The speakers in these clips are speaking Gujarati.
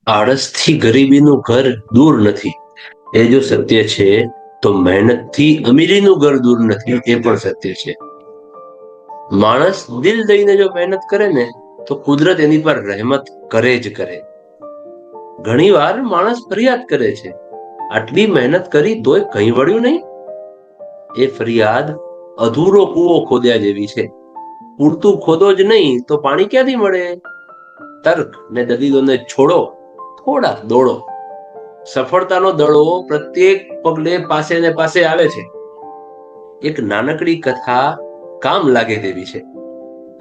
આળસથી ગરીબીનું ઘર દૂર નથી, એ જો સત્ય છે તો મહેનતથી અમીરીનું ઘર દૂર નથી, એ પણ સત્ય છે. માણસ દિલ દઈને જો મહેનત કરે ને તો કુદરત એની પર રહેમત કરે જ કરે. ઘણી વાર માણસ ફરિયાદ કરે છે, આટલી મહેનત કરી તોય કંઈ વળ્યું નહીં. એ ફરિયાદ અધૂરો કૂવો ખોદ્યા જેવી છે. પૂરતું ખોદો જ નહીં તો પાણી ક્યાંથી મળે? તર્ક ને દલીલોને છોડો, થોડા દોડો. સફળતાનો દડો પ્રત્યેક પગલે પાસે ને પાસે આવે છે. એક નાનકડી કથા કામ લાગે તેવી છે.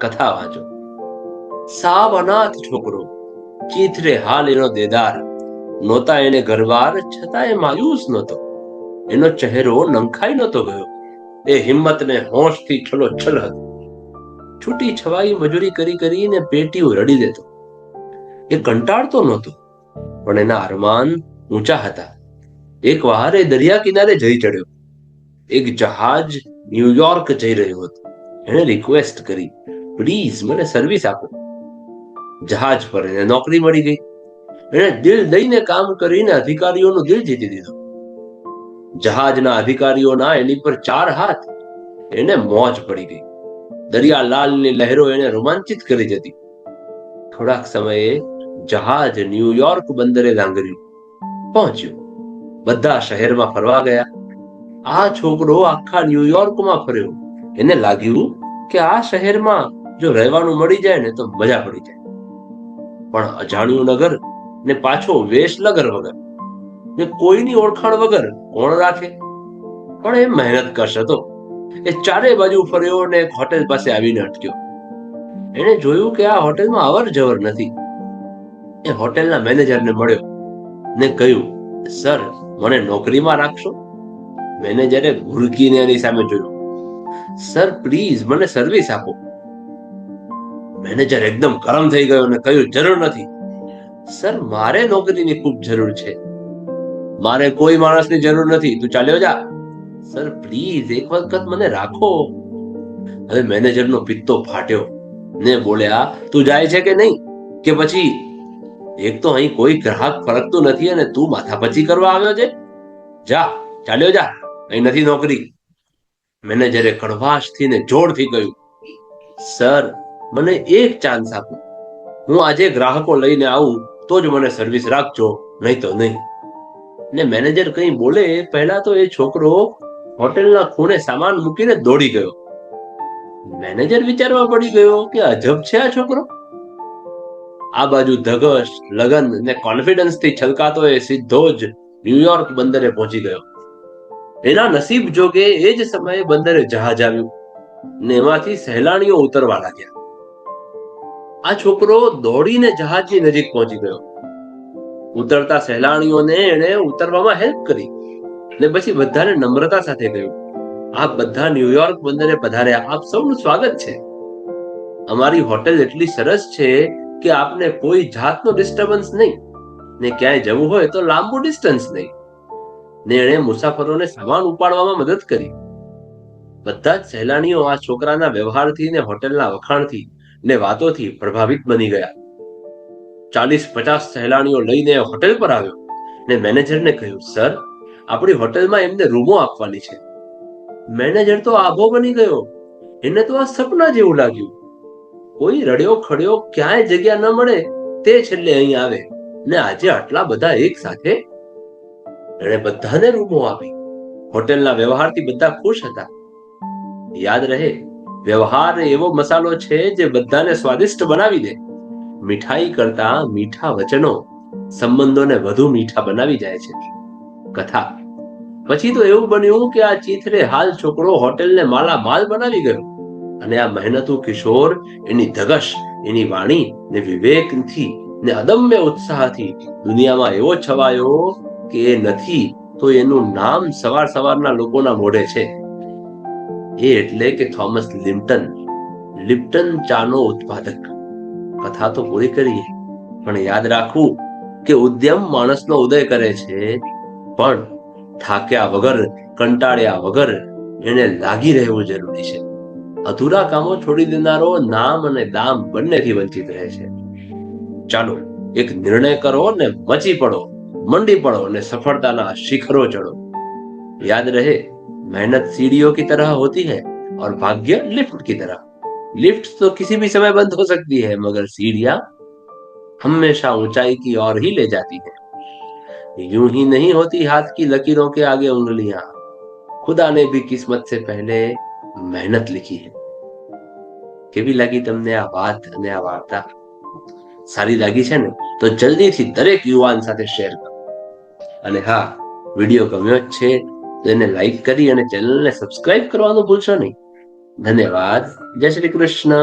કથા વાંચો. સાવ અનાથ છોકરો, ચીથરે હાલ એનો દેદાર, નહોતા એને ઘરવાર છતાં એ માયુસ નહોતો. એનો ચહેરો નંખાઈ નહોતો ગયો, એ હિંમતને હોશથી છલોછલ હતો. છૂટી છવાઈ મજૂરી કરી કરીને પેટીઓ રડી દેતો. એ કંટાળતો નહોતો, પણ એના અરમાન ઊંચા હતા. એક વાર એ દરિયા કિનારે જઈ ચડ્યો. એક જહાજ ન્યુયોર્ક જઈ રહ્યું હતું. એણે રિક્વેસ્ટ કરી, પ્લીઝ મને સર્વિસ આપો. જહાજ પર એને નોકરી મળી ગઈ. એણે દિલ દઈને કામ કરીને અધિકારીઓનું દિલ જીતી દીધું. જહાજના અધિકારીઓના એની પર 4 હાથ. એને મોજ પડી ગઈ. દરિયાલાલની લહેરો એને રોમાંચિત કરી જતી. થોડાક સમયે જહાજ ન્યુયોર્ક બંદરે લાંગર્યું, પહોંચ્યું. બધા શહેરમાં ફરવા ગયા. આ છોકરો આખા ન્યુયોર્કમાં ફર્યો. એને લાગ્યું કે આ શહેરમાં જો રહેવાનું મળી જાય ને તો મજા પડી જાય. પણ અજાણ્યું નગર ને પાછો વેશનગર વગર ને કોઈની ઓળખાણ વગર કોણ રાખે? પણ એ મહેનત કશ હતો. એ ચારે બાજુ ફર્યો ને એક હોટેલ પાસે આવીને અટક્યો. એને જોયું કે આ હોટેલમાં અવર જવર નથી. એ હોટેલના મેનેજરને મળ્યો ને કહ્યું, સર, મને નોકરીમાં રાખશો? મેનેજરે ઘુરકીને એની સામે જોયું. સર, પ્લીઝ મને સર્વિસ આપો. મેનેજર એકદમ ગરમ થઈ ગયો અને કહ્યું, જરૂર નથી. સર, મારે નોકરીની ખૂબ જરૂર છે. મારે કોઈ માણસની જરૂર નથી, તું ચાલ્યો જા. સર, પ્લીઝ એક વખત મને રાખો. હવે મેનેજરનો પિત્તો ફાટ્યો ને બોલ્યા, તું જાય છે કે નહીં? કે પછી એક તો અહીં કોઈ ગ્રાહક ફરકતું નથી અને તું માથાપચ્ચી કરવા આવ્યો છે? જા, ચાલ્યો જા, અહીં નથી નોકરી. મેનેજરે કડવાશથી ને જોરથી કહ્યું, સર, મને એક ચાન્સ આપો. હું આજે ગ્રાહકો લઈને આવું તો જ મને સર્વિસ રાખજો, નહીં તો નહીં. ને મેનેજર કંઈ બોલે પહેલા તો એ છોકરો હોટેલના ખૂણે સામાન મૂકીને દોડી ગયો. મેનેજર વિચારવા પડી ગયો કે અજબ છે આ છોકરો. આ બાજુ ધગશ, લગન ને કોન્ફિડન્સથી છલકાતો એ સીધો જ ન્યુયોર્ક બંદરે પહોંચી ગયો. એના નસીબ જોગે એ જ સમયે બંદરે જહાજ આવ્યું ને એમાંથી સહેલાણીઓ ઉતરવા લાગ્યા. આ છોકરો દોડીને જહાજની નજીક પહોંચી ગયો. ઉતરતા સહેલાણીઓને એણે ઉતરવામાં હેલ્પ કરી ને પછી બધાને નમ્રતા સાથે કહ્યું, આપ બધા ન્યુયોર્ક બંદરે પધાર્યા, આપ સૌનું સ્વાગત છે. અમારી હોટેલ એટલી સરસ છે કે આપને કોઈ જાતનો ડિસ્ટર્બન્સ નહીં ને ક્યાંય જવું હોય તો લાંબુ ડિસ્ટન્સ નહીં. ને એણે મુસાફરોને સામાન ઉપાડવામાં મદદ કરી. બધા જ સહેલાણીઓ આ છોકરાના વ્યવહારથી ને હોટેલના વખાણથી ને વાતોથી પ્રભાવિત બની ગયા. 40-50 સહેલાણીઓ લઈને હોટેલ પર આવ્યો ને મેનેજરને કહ્યું, સર, આપણી હોટેલમાં એમને રૂમો આપવાની છે. મેનેજર તો આભો બની ગયો. એને તો આ સપના જેવું લાગ્યું. કોઈ રડ્યો ખડ્યો ક્યાંય જગ્યા ન મળે તે છેલ્લે અહીં આવે ને આજે આટલા બધા એક સાથે. એણે બધાને રૂમો આપી. હોટેલના વ્યવહારથી બધા ખુશ હતા. યાદ રહે, વ્યવહાર એવો મસાલો છે જે બધાને સ્વાદિષ્ટ બનાવી દે. મીઠાઈ કરતા મીઠા વચનો સંબંધોને વધુ મીઠા બનાવી જાય છે. કથા. પછી તો એવું બન્યું કે આ ચીથરે હાલ છોકરો હોટેલને માલામાલ બનાવી ગયો અને આ મહેનતુ કિશોર એની ધગશ, એની વાણી ને વિવેકથી ને અદમ્ય ઉત્સાહથી દુનિયામાં એવો છવાયો કે એ નથી તો એનું નામ સવાર સવારના લોકોના મોઢે છે. એ એટલે કે થોમસ લિપ્ટન, લિપ્ટન ચાનો ઉત્પાદક. કથા તો પૂરી કરીએ, પણ યાદ રાખવું કે ઉદ્યમ માણસનો ઉદય કરે છે, પણ થાક્યા વગર, કંટાળ્યા વગર એને લાગી રહેવું જરૂરી છે. અધૂરા કામો છોડી દેનારો નામ અને દામ બંનેથી વંચિત રહે છે. ચાલો એક નિર્ણય કરો ને મચી પડો, મંડી પડો અને સફળતાના શિખરો ચढ़ो। याद रहे, मेहनत सीढ़ियों की तरह होती है और भाग्य लिफ्ट की तरह। लिफ्ट तो किसी भी समय बंद हो सकती है, मगर सीढ़ियां हमेशा ऊंचाई की ओर ही ले जाती है। यूं ही नहीं होती हाथ की लकीरों के आगे उंगलियां, खुदा ने भी किस्मत से पहले મહેનત લીખી है। કેવી લાગી તમને આ વાત અને આ વાર્તા? સારી લાગી છે ને? તો જલ્દીથી દરેક યુવાન સાથે શેર કરો। અને હા, વિડીયો ગમ્યો જ છે તો એને લાઈક કરી અને ચેનલને સબસ્ક્રાઇબ કરવાનું ભૂલશો નહીં। ધન્યવાદ। જય શ્રી કૃષ્ણ।